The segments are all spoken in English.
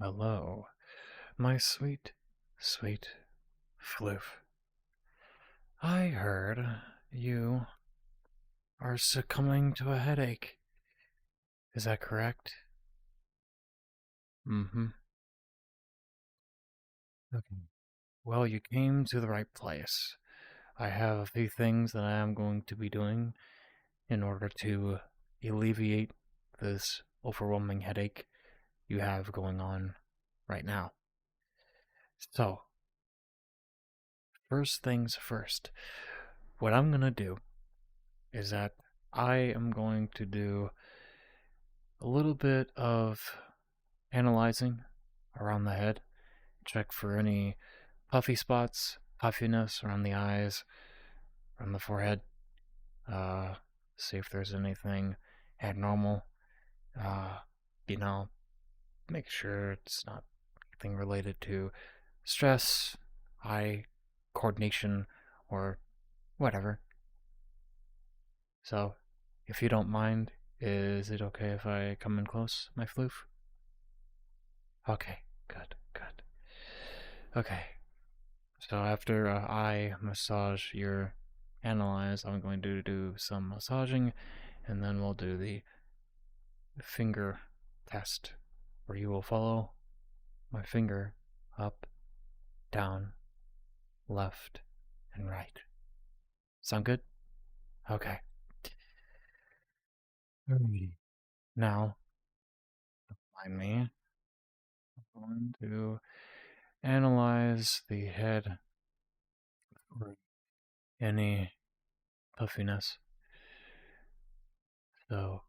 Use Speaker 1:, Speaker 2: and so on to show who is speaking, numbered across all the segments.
Speaker 1: Hello, my sweet, sweet floof. I heard you are succumbing to a headache. Is that correct? Mm-hmm. Okay. Well, you came to the right place. I have a few things that I am going to be doing in order to alleviate this overwhelming headache you have going on right now. So, first things first, what I'm going to do is that I am going to do a little bit of analyzing around the head, check for any puffy spots, puffiness around the eyes, around the forehead, uh, see if there's anything abnormal, uh, you know, make sure it's not anything related to stress, eye coordination, or whatever. So, if you don't mind, is it okay if I come in close, my floof? Okay, good, good. Okay, so after I massage your analyze, I'm going to do some massaging, and then we'll do the finger test, where you will follow my finger up, down, left, and right. Sound good? Okay. Alrighty. Now, mind me, I'm going to analyze the head for any puffiness. So,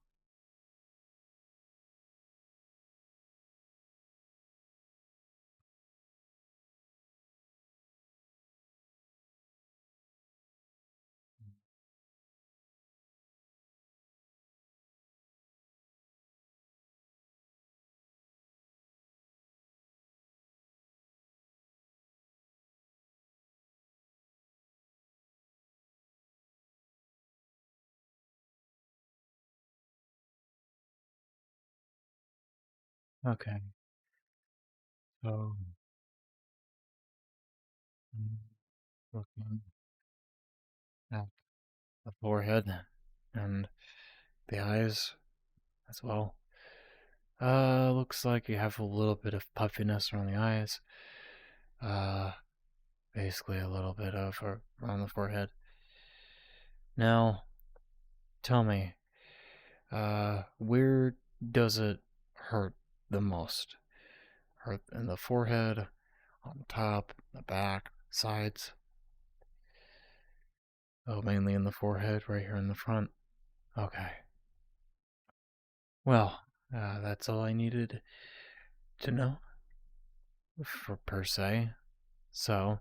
Speaker 1: okay. So, I'm looking at the forehead and the eyes as well. Looks like you have a little bit of puffiness around the eyes. Uh, Basically a little bit of around the forehead. Now, tell me, where does it hurt the most? Hurt in the forehead, on the top, the back, sides? Oh, mainly in the forehead, right here in the front. Okay. Well, that's all I needed to know for per se. So,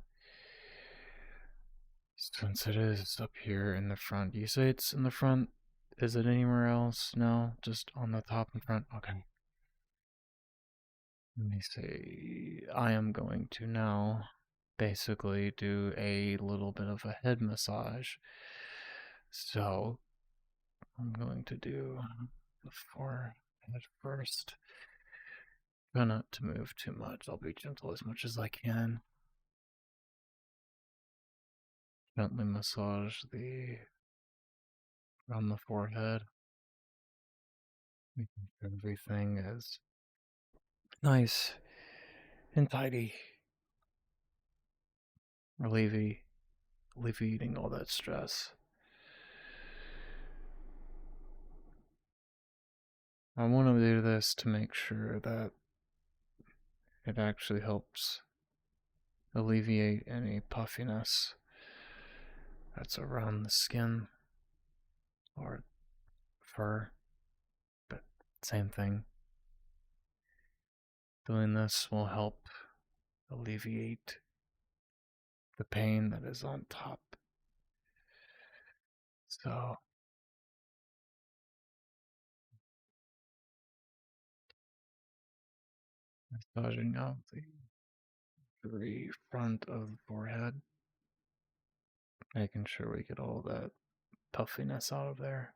Speaker 1: since it is up here in the front, you say it's in the front. Is it anywhere else? No, just on the top and front. Okay. Let me see. I am going to now basically do a little bit of a head massage. So, I'm going to do the forehead first. Try not to move too much. I'll be gentle as much as I can. Gently massage the around the forehead, making sure everything is nice and tidy, alleviating all that stress. I want to do this to make sure that it actually helps alleviate any puffiness that's around the skin or fur, but same thing. Doing this will help alleviate the pain that is on top. So, massaging out the very front of the forehead, making sure we get all that puffiness out of there.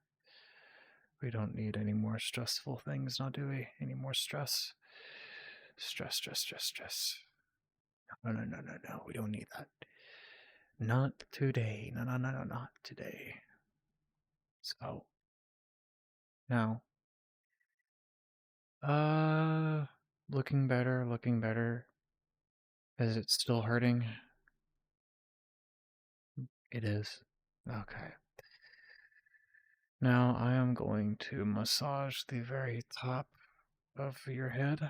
Speaker 1: We don't need any more stressful things, now do we? Any more stress? Stress, stress, stress, stress. No, no, no, no, no. We don't need that. Not today. No, no, no, no, not today. So, now, uh, looking better, looking better. Is it still hurting? It is. Okay. Now I am going to massage the very top of your head,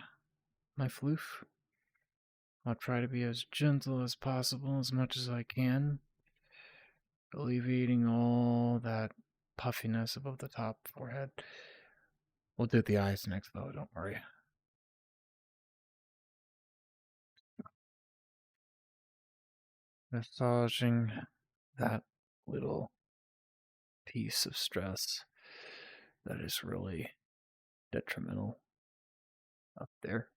Speaker 1: my floof. I'll try to be as gentle as possible as much as I can, alleviating all that puffiness above the top forehead. We'll do the eyes next, though, don't worry. Massaging that little piece of stress that is really detrimental up there.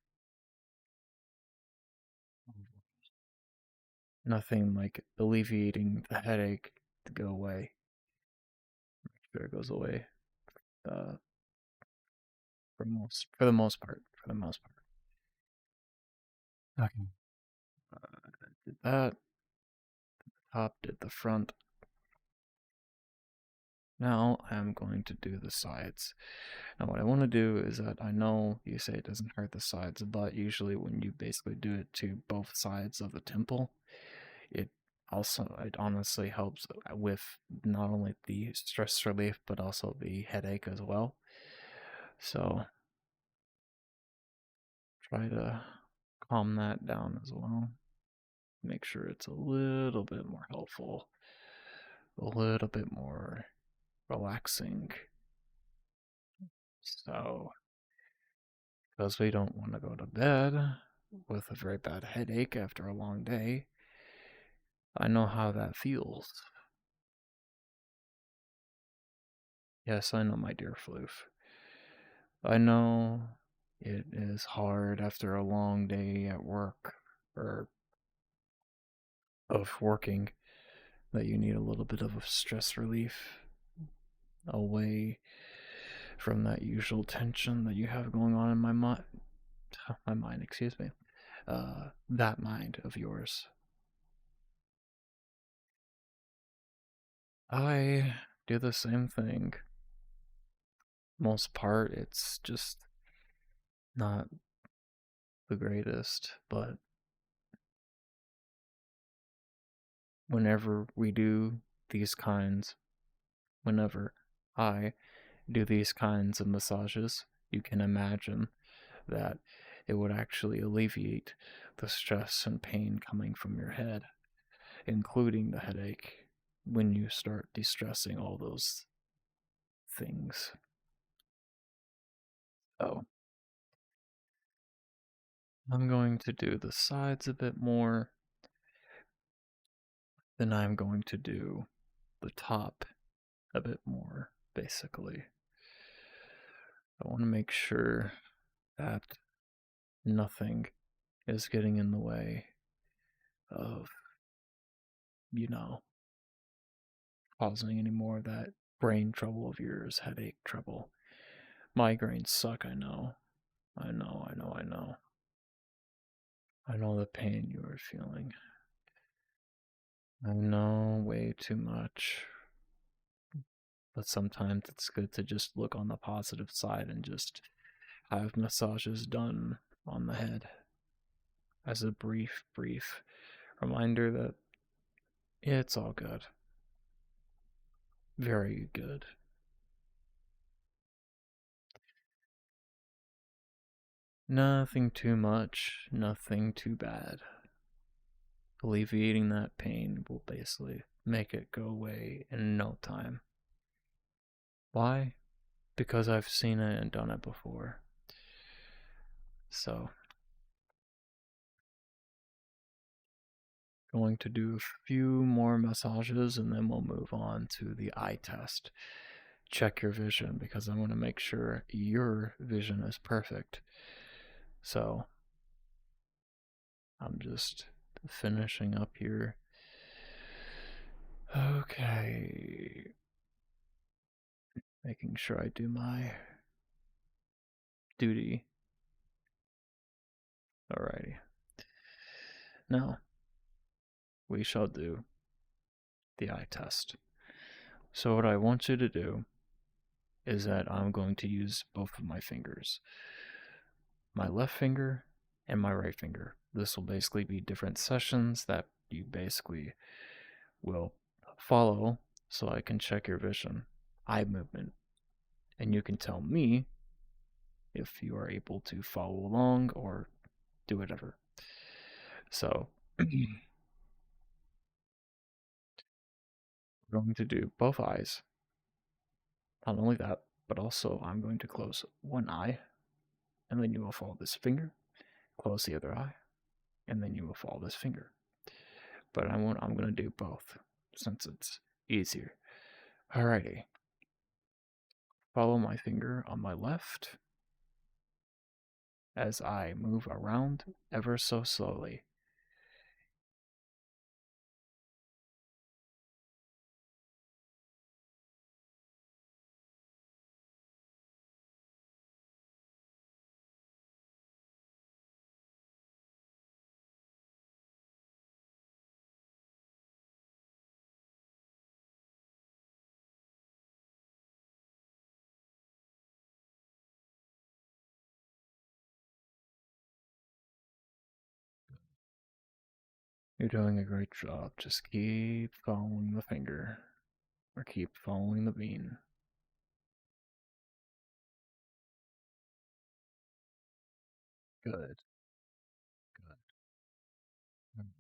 Speaker 1: Nothing like alleviating the headache to go away. Sure, it goes away. Uh, for the most part, for the most part. Okay. Did that. Top did the front. Now I'm going to do the sides. Now what I want to do is that I know you say it doesn't hurt the sides, but usually when you basically do it to both sides of the temple, it it honestly helps with not only the stress relief but also the headache as well. So try to calm that down as well. Make sure it's a little bit more helpful, a little bit more relaxing. So, because we don't want to go to bed with a very bad headache after a long day, I know how that feels. Yes, I know, my dear Floof. I know it is hard after a long day at work or of working that you need a little bit of a stress relief away from that usual tension that you have going on in my mind, excuse me, that mind of yours. I do the same thing. Most part, it's just not the greatest, but whenever we do these kinds, whenever I do these kinds of massages, you can imagine that it would actually alleviate the stress and pain coming from your head, including the headache, when you start de-stressing all those things. So, I'm going to do the sides a bit more, then I'm going to do the top a bit more, basically. I want to make sure that nothing is getting in the way of, you know, causing any more of that brain trouble of yours, headache trouble. Migraines suck, I know. I know, I know, I know. I know the pain you are feeling. I know way too much. But sometimes it's good to just look on the positive side and just have massages done on the head as a brief reminder that it's all good. Very good. Nothing too much, nothing too bad. Alleviating that pain will basically make it go away in no time. Why? Because I've seen it and done it before. So, going to do a few more massages and then we'll move on to the eye test. Check your vision because I want to make sure your vision is perfect. So, I'm just finishing up here. Okay. Making sure I do my duty. Alrighty. Now, we shall do the eye test. So what I want you to do is that I'm going to use both of my fingers, my left finger and my right finger. This will basically be different sessions that you basically will follow so I can check your vision, eye movement, and you can tell me if you are able to follow along or do whatever. So, we're going to do both eyes. Not only that, but also I'm going to close one eye, and then you will follow this finger, close the other eye, and then you will follow this finger. But I'm going to do both since it's easier. Alrighty. Follow my finger on my left as I move around ever so slowly. You're doing a great job. Just keep following the finger, or keep following the bean. Good, good. Mm,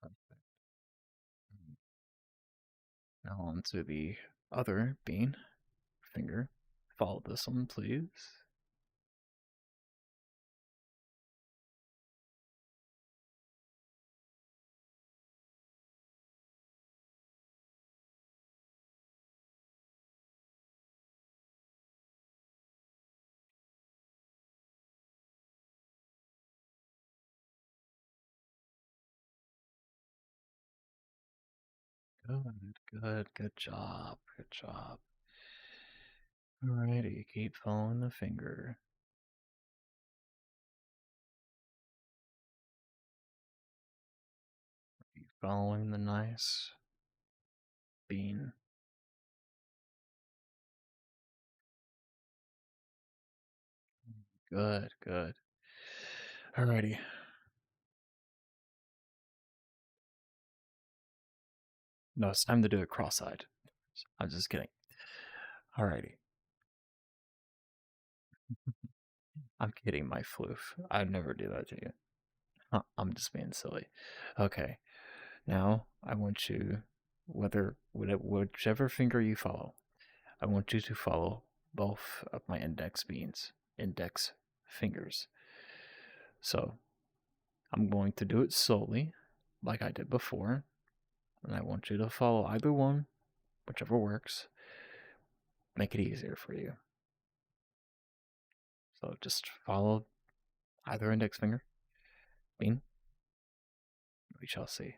Speaker 1: perfect. Mm. Now on to the other bean finger. Follow this one, please. Good job, good job. Alrighty, keep following the finger. Keep following the nice bean. Good, good. Alrighty. No, it's time to do it cross-eyed. I'm just kidding. Alrighty. I'm kidding, my floof. I'd never do that to you. I'm just being silly. Okay. Now, I want you, whichever finger you follow, I want you to follow both of my index fingers. So, I'm going to do it slowly, like I did before, and I want you to follow either one, whichever works. Make it easier for you. So, just follow either index finger. Bean, we shall see.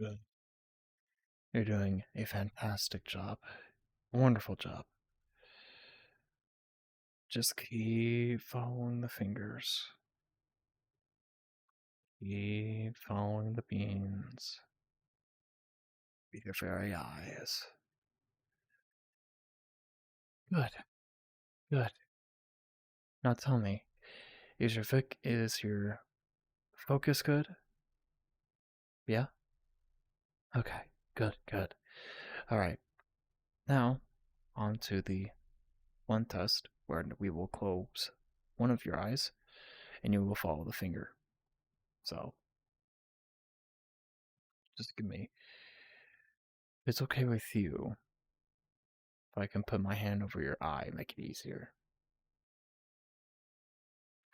Speaker 1: Good. You're doing a fantastic job. Wonderful job. Just keep following the fingers. Keep following the beans. Be your very eyes. Good. Good. Now tell me, is your focus good? Yeah? Okay. Good, good. All right. Now, on to the one test where we will close one of your eyes and you will follow the finger. So, just give me. If it's okay with you if I can put my hand over your eye, make it easier.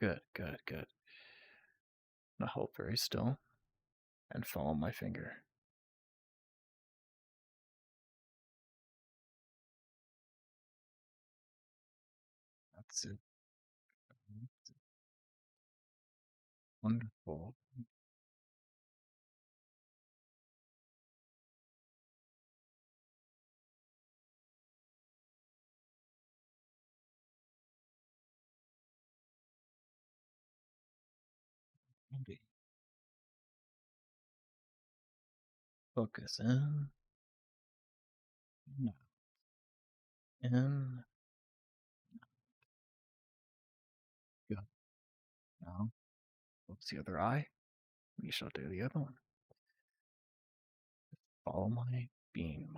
Speaker 1: Good, good, good. Now hold very still and follow my finger. That's it. Wonderful. Maybe focus in, in. Good. Now, close the other eye. We shall do the other one. Follow my beam.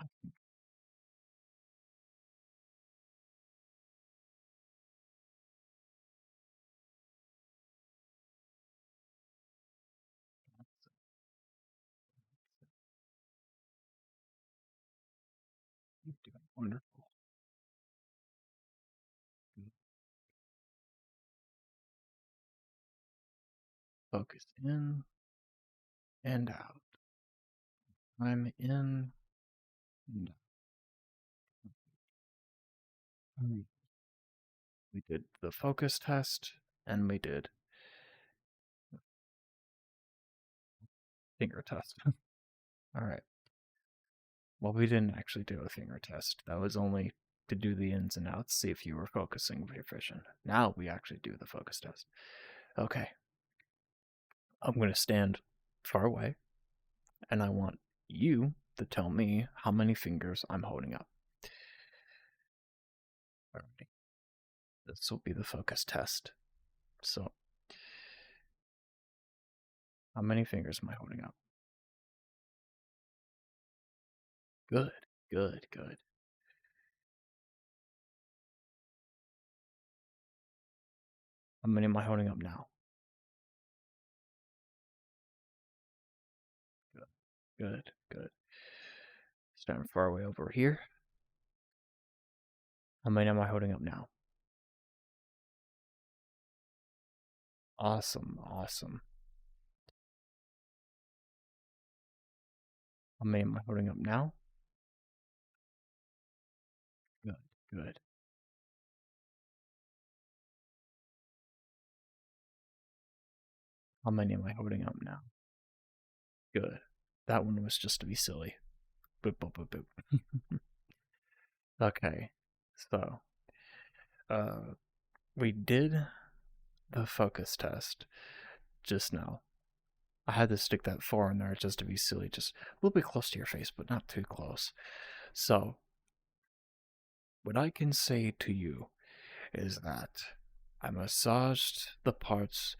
Speaker 1: You're doing wonderful. Focus in and out. I'm in and out. We did the focus test and we did finger test. All right. Well, we didn't actually do a finger test. That was only to do the ins and outs, see if you were focusing proficient. Now we actually do the focus test. Okay. I'm going to stand far away and I want you to tell me how many fingers I'm holding up. All right. This will be the focus test. So, how many fingers am I holding up? Good, good, good. How many am I holding up now? Good, good, good. Stand far away over here. How many am I holding up now? Awesome, awesome. How many am I holding up now? Good, good. How many am I holding up now? Good. That one was just to be silly. Boop, boop, boop, boop. Okay, so we did the focus test just now. I had to stick that 4 in there just to be silly, just a little bit close to your face, but not too close. So, what I can say to you is that I massaged the parts,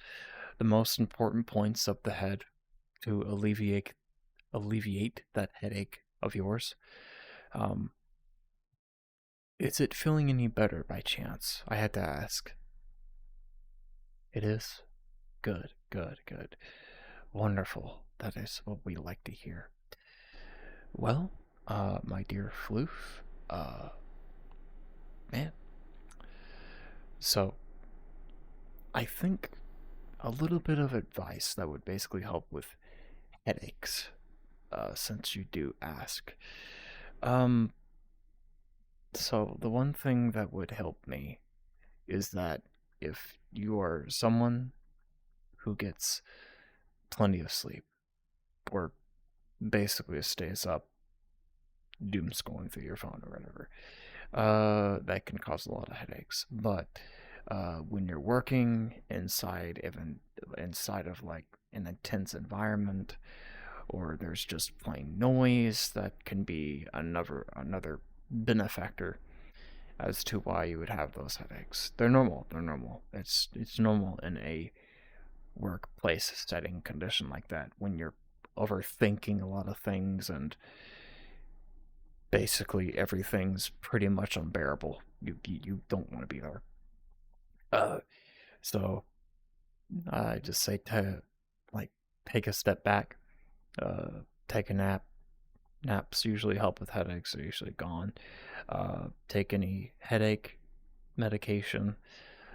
Speaker 1: the most important points of the head to alleviate that headache of yours. Is it feeling any better by chance? I had to ask. It is? Good, good, good. Wonderful. That is what we like to hear. Well, my dear Floof, man. So, I think a little bit of advice that would basically help with headaches, since you do ask. Um, so the one thing that would help me is that if you are someone who gets plenty of sleep, or basically stays up doom scrolling through your phone or whatever, that can cause a lot of headaches. But when you're working inside of like an intense environment, or there's just plain noise, that can be another benefactor as to why you would have those headaches. They're normal. They're normal. It's normal in a workplace setting condition like that when you're overthinking a lot of things and basically everything's pretty much unbearable. You don't want to be there. Uh, so I just say to like take a step back, take a nap. Naps usually help with headaches; they're usually gone. Take any headache medication.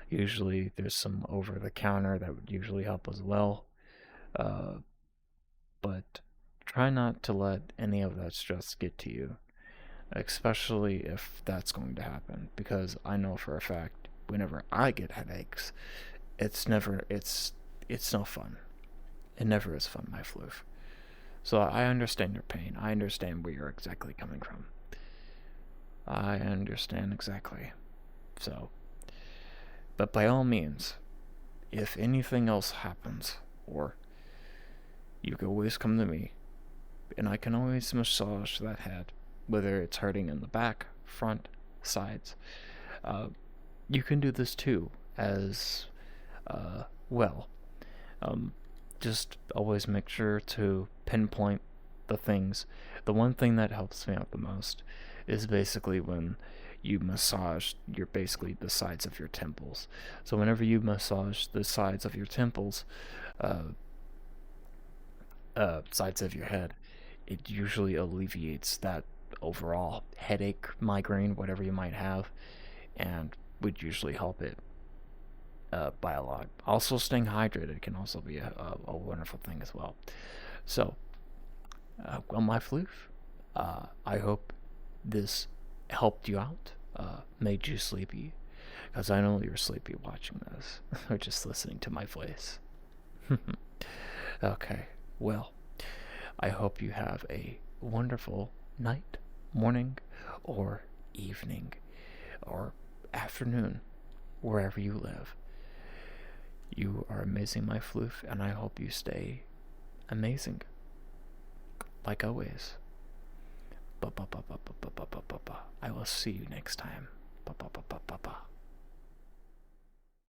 Speaker 1: Usually, there's some over the counter that would usually help as well. Uh, but try not to let any of that stress get to you, especially if that's going to happen. Because I know for a fact, whenever I get headaches, it's no fun. It never is fun, my floof. So I understand your pain. I understand where you're exactly coming from. I understand exactly. So, but by all means, if anything else happens, or you can always come to me, and I can always massage that head, whether it's hurting in the back, front, sides. Uh, you can do this too, as well. Um, just always make sure to pinpoint the things. The one thing that helps me out the most is basically when you massage your basically the sides of your temples. So whenever you massage the sides of your temples, uh, sides of your head, it usually alleviates that overall headache, migraine, whatever you might have, and would usually help it by a lot. Also, staying hydrated can also be a wonderful thing as well. So, well, my floof, I hope this helped you out, made you sleepy, because I know you're sleepy watching this, or just listening to my voice. Okay, well, I hope you have a wonderful night, morning, or evening, or afternoon, wherever you live. You are amazing, my floof, and I hope you stay amazing, like always. I will see you next time.